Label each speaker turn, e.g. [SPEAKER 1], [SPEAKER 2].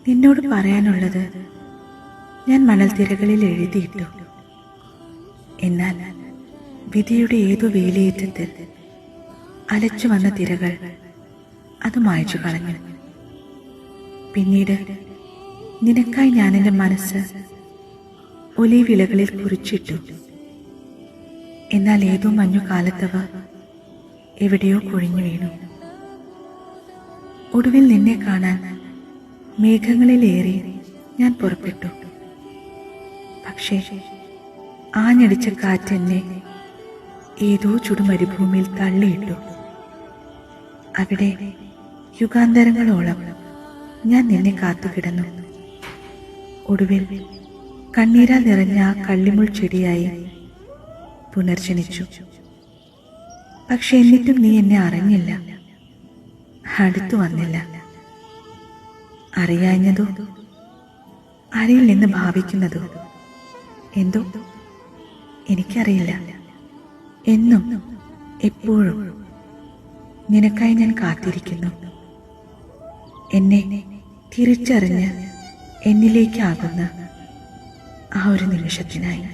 [SPEAKER 1] നിന്നോട് പറയാനുള്ളത് ഞാൻ മണൽത്തിരകളിൽ എഴുതിയിട്ടു. എന്നാൽ വിധിയുടെ ഏതോ വേലിയേറ്റത്തിൽ അലച്ചു വന്ന തിരകൾ അത് മായ്ച്ചു കളഞ്ഞു. പിന്നീട് നിനക്കായി ഞാൻ എൻ്റെ മനസ്സ് ഒലിവിലകളിൽ കുറിച്ചിട്ടു. എന്നാൽ ഏതോ മഞ്ഞുകാലത്തവ എവിടെയോ കൊഴിഞ്ഞു വീണു. ഒടുവിൽ നിന്നെ കാണാൻ മേഘങ്ങളിലേറി ഞാൻ പുറപ്പെട്ടു. പക്ഷേ ആഞ്ഞടിച്ച കാറ്റെന്നെ ഏതോ ചുടുമരുഭൂമിയിൽ തള്ളിയിട്ടു. അവിടെ യുഗാന്തരങ്ങളോളം ഞാൻ നിന്നെ കാത്തുകിടന്നു. ഒടുവിൽ കണ്ണീരാൽ നിറഞ്ഞ ആ കള്ളിമുൾ ചെടിയായി പുനർജനിച്ചു. പക്ഷെ എന്നിട്ടും നീ എന്നെ അറിഞ്ഞില്ല, അടുത്തു വന്നില്ല. അറിയാഞ്ഞതോ അരയിൽ നിന്ന് ഭാവിക്കുന്നതോ എന്തോ എനിക്കറിയില്ല. എന്നും എപ്പോഴും നിനക്കായി ഞാൻ കാത്തിരിക്കുന്നു, എന്നെ തിരിച്ചറിഞ്ഞ് എന്നിലേക്കാകുന്ന ആ ഒരു നിമിഷത്തിനായി.